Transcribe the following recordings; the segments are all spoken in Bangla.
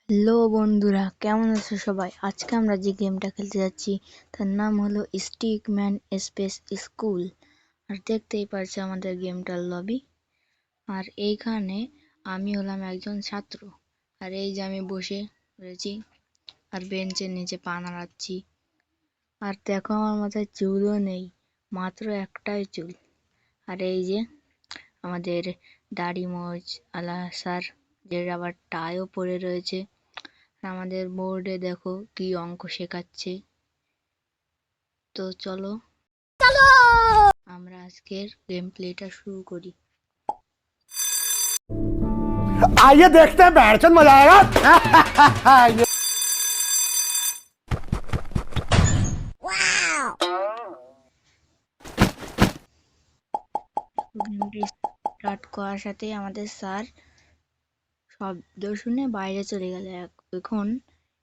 হ্যালো বন্ধুরা, কেমন আছো সবাই? আজকে আমরা যে গেমটা খেলতে যাচ্ছি তার নাম হলো স্টিকম্যান স্পেস স্কুল। আর দেখতেই পারছো আমাদের গেমটার লবি। আর এইখানে আমি হলাম একজন ছাত্র। আর এই যে আমি বসে রয়েছি আর বেঞ্চের নিচে পা নাড়াচ্ছি। আর দেখো আমার মাথায় চুলও নেই, মাত্র একটাই চুল। আর এই যে আমাদের দাড়ি মোচ আলা স্যার, যে আবার টাইও পরে রয়েছে। আমাদের বোর্ডে দেখো কি অঙ্ক শেখাচ্ছে। তো চলো আমরা আজকের গেম প্লেটা শুরু করি। आइए देखते हैं बैठचंद मजा आएगा। গেমটি স্টার্ট করার সাথে আমাদের স্যার শব্দ শুনে বাইরে চলে গেল। এখন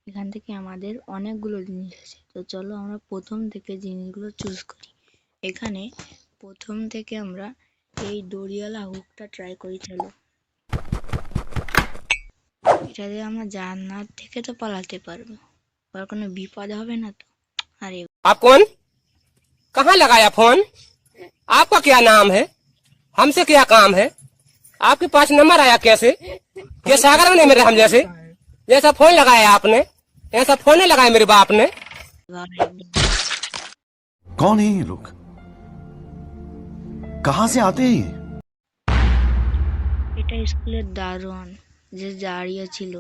এখান থেকে আমাদের অনেকগুলো জিনিস আছে। তো চলো আমরা প্রথম থেকে জিনিসগুলো চুজ করি। এখানে প্রথম থেকে আমরা এই দড়িওয়ালা হুকটা ট্রাই করি। চলো, এটা দিয়ে আমরা জান্নাত থেকে তো পালাতে পারবো, আর কোনো বিপদ হবে না তো। আরে आप कौन? कहाँ लगाया फोन? आपका क्या नाम है? हमसे क्या काम है? आपके पास नंबर आया कैसे? ये सागर में नहीं मेरे हम जैसे जैसा फोन लगाया आपने, ऐसा फोन नहीं लगाया मेरे बाप ने। कौन है ये लोग? कहां से आते हैं ये? এটা স্কুলের দারোয়ান যে দাঁড়িয়ে ছিল,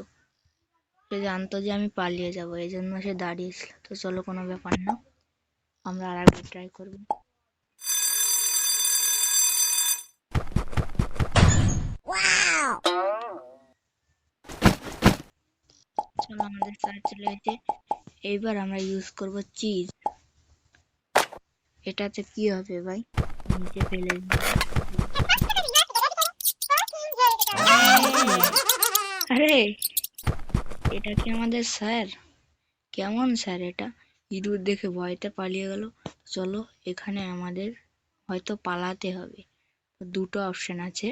সে জানতো যে আমি পালিয়ে যাব, এই জন্য সে দাঁড়িয়েছিল। তো চলো, কোনো ব্যাপার না, আমরা আর একবার ট্রাই করবো। চলো, আমাদের স্যার চলে গেছে। এইবার আমরা ইউজ করব চিজ। এটাতে কি হবে ভাই? নিচে ফেলে দিই। আরে এটা কি আমাদের স্যার? কেমন স্যার এটা? ইঁদুর দেখে ভয়তে পালিয়ে গেল। চলো, এখানে আমাদের হয়তো পালাতে হবে। দুটো অপশন আছে,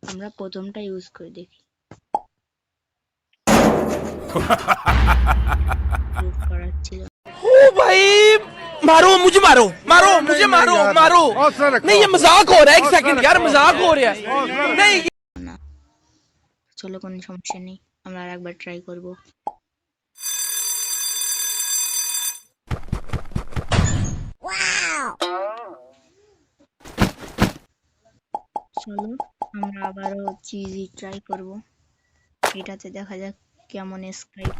আমরা প্রথমটা ইউজ করে দেখি। ইউজ করার ছিল ओ भाई, मारो मुझे, मारो मारो मुझे, मारो मारो। नहीं ये मजाक हो रहा है, एक सेकंड यार, मजाक हो रहा है। नहीं না। চলো, কোনো সমস্যা নেই, আমরা আর একবার ট্রাই করব। চলো, আমরা আবারও চিজই ট্রাই করব। এটাতে দেখা যাক কেমন স্কাইপ।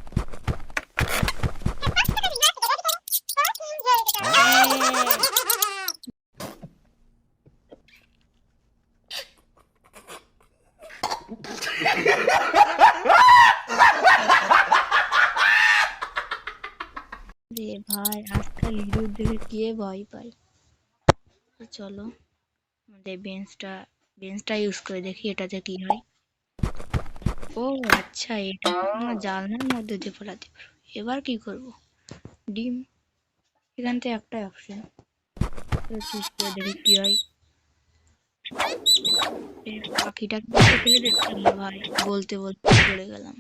রে ভাই, আজকাল ইঁদুর দেখে কে ভয় পায়। তো চলো, আমাদের বেঞ্চটা ইউজ করে দেখি এটাতে কি হয়। ও আচ্ছা, এটা আমরা জানলার মধ্যে দিয়ে ফেলাতে পারবো। এবার কি করব? ডিম, এখান থেকে একটাই অপশন, চুজ করে দেখি কি হয়। পাখিটাকে ফেলে দিচ্ছি ভাই, বলতে বলতে পড়ে গেলাম।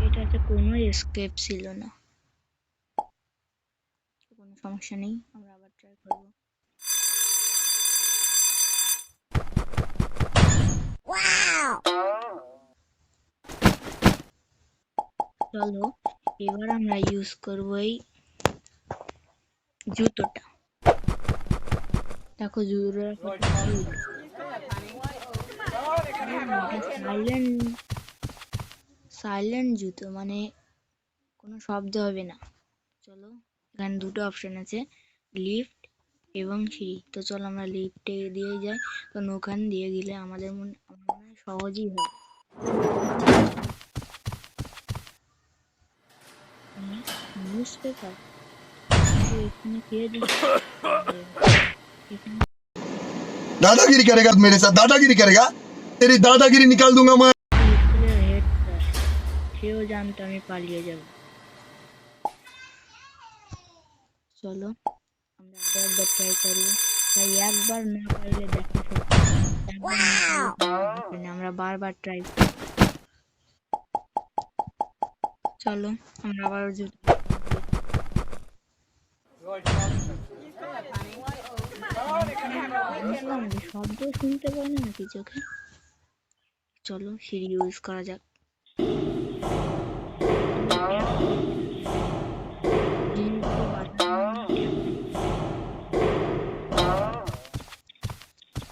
এটাতে কোনো এসকেপ ছিল না। কোনো সমস্যা নেই, আমরা আবার ট্রাই করবো। চলো, এবার আমরা ইউজ করবো এই জুতোটা। দেখো জুতোটা সাইলেন্ট জুতো, মানে কোনো শব্দ হবে না। চলো, এখানে দুটো অপশন আছে, লিফট এবং সিঁড়ি। তো চলো আমরা লিফটে দিয়ে যাই, কারণ ওখান দিয়ে গেলে আমার মনে হয় সহজই হবে। নিউজ পেপার এখানে খেয়ে দিচ্ছি। दादागिरी करेगा मेरे साथ, दादागिरी करेगा, तेरी दादागिरी निकाल दूंगा मैं। স্কুলের হেড স্যার, সেও জানতো আমি পালিয়ে যাব। চলো, আমরা আরো একবার ট্রাই করবো। তাই একবার না পারলে দেখো, একবার না পারলে ব্যাপার না, আমরা বারবার ট্রাই। চলো আমরা আবার শব্দ শুনতে পাই না নাকি চোখে? চলো সিঁড়ি ইউজ করা যাক।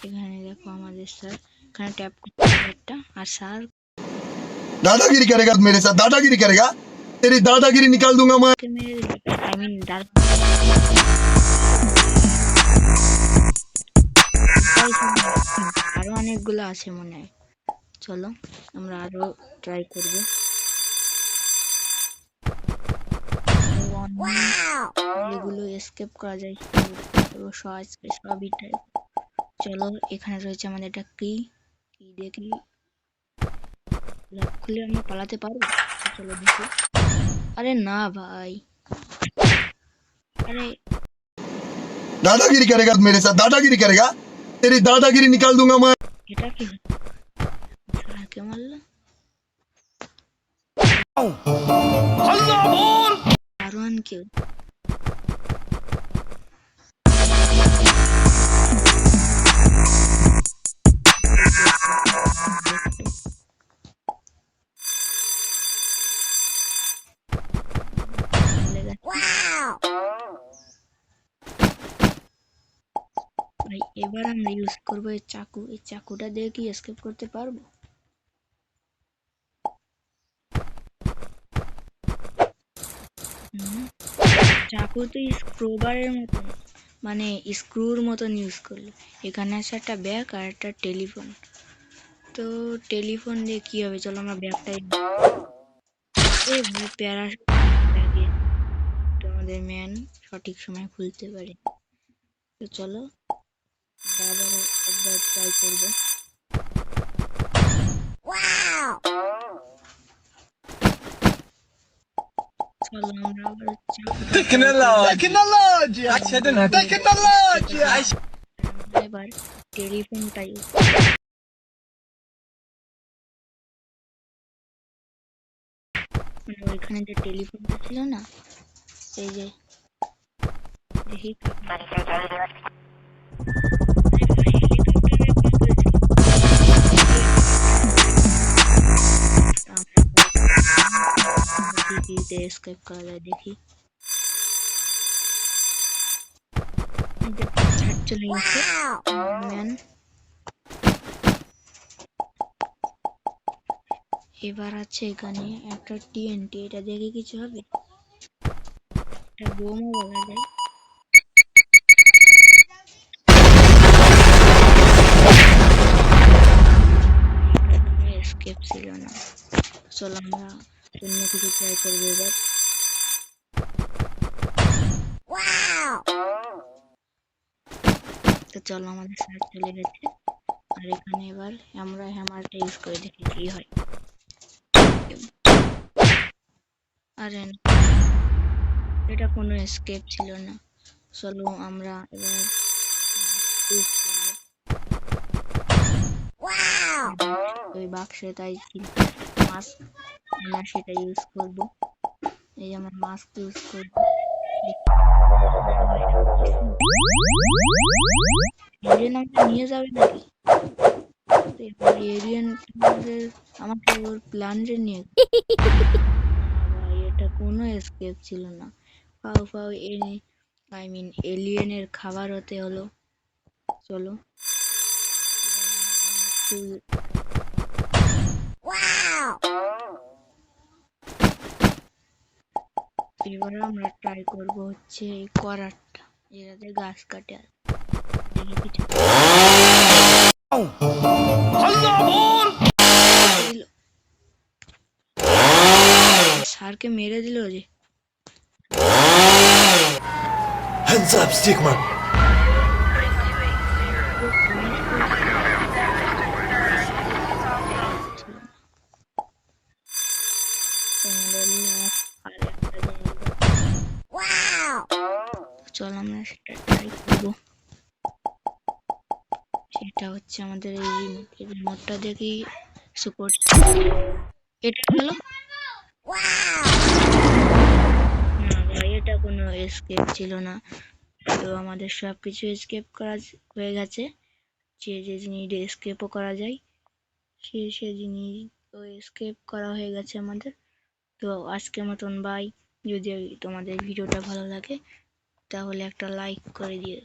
এখানে দেখো আমাদের স্যার এখানে ট্যাপ একটা, আর স্যার दादागिरी करेगा मेरे साथ, दादागिरी करेगा, तेरी दादागिरी निकाल दूंगा मैं। মেরে দিল, আই মিন আরো অনেকগুলো আছে মনে হয়। চলো আমরা আরো ট্রাই করবো। যেগুলো এসকেপ করা যায় সবই ট্রাই। চলো এখানে রয়েছে আমাদের একটা কি দেখি, লক খুলে আমরা পালাতে পারবো। চলো দেখি। আরে না ভাই, আরে दादागिरी करेगा मेरे साथ, दादागिरी करेगा, तेरी दादागिरी निकाल दूंगा मैं। এটা কি স্যারকে মারলো? দারোয়ান কেউ ভাই। এবার আমরা ইউজ করবো এই চাকু। এই চাকুটা দিয়ে কি এসকেপ করতে পারবো? চাকু তো স্ক্রুবারের মতন, মানে স্ক্রুর মতন ইউজ করলো। এখানে আছে একটা ব্যাগ আর একটা টেলিফোন। তো টেলিফোন দিয়ে কি হবে? চলো আমরা ব্যাগটাই প্যারাশুট ব্যাগে তো আমাদের ম্যান সঠিক সময় খুলতে পারে। তো চলো আমরা আবার একবার ট্রাই করবো। চলো আমরা আবার এবার টেলিফোনটা ইউজ মানে ওইখানে যে টেলিফোনটা ছিল না, এই যে দেখি এসকেপ করা যায়। দেখি চলে গেছে ম্যান। এবার আছে এখানে একটা টিএনটি, এটা দেখে কিছু হবে? এটা বোমও বলা যায়। এসকেপ ছিল না। চলো আমরা অন্য কিছু ট্রাই করবো এবার। তো চলো আমাদের স্যার চলে গেছে, আর এখানে এবার আমরা হ্যামারটা ইউজ করে দেখি কি হয়। আরে এটা কোনো এসকেপ ছিল না। চলো আমরা এবার ইউজ করবো ওই বাক্সে, তাই মাস্ক আমরা সেটা ইউজ করবো। এই যে আমরা মাস্ক ইউজ করবো। এলিয়েন আমাকে নিয়ে যাবে নাকি? এলিয়েন আমাকে ওর প্ল্যানে নিয়ে ভাই, এটা কোনো এসকেপ ছিল না। পাও পাও আই মিন এলিয়েনের খাবার হতে হলো। চলো এবার আমরা ট্রাই করবো হচ্ছে এই করারটা, যেটাতে গাছ কাটে। দেখি কিছু স্যারকে মেরে দিল যে। Hands up, Stickman. চল আমরা সেটা ট্রাই করবো। সেটা এটা হচ্ছে আমাদের এই রিমোট। এই রিমোটটা দেখি সাপোর্ট এটা হলো না ভাই, এটা কোনো এসকেপ ছিল না। তো আমাদের সবকিছু এসকেপ করা হয়ে গেছে। যে জিনিস এসকেপও করা যায় সে জিনিস তো এসকেপ করা হয়ে গেছে আমাদের। তো আজকের মতন বাই। যদি তোমাদের ভিডিওটা ভালো লাগে তাহলে একটা লাইক করে দিও।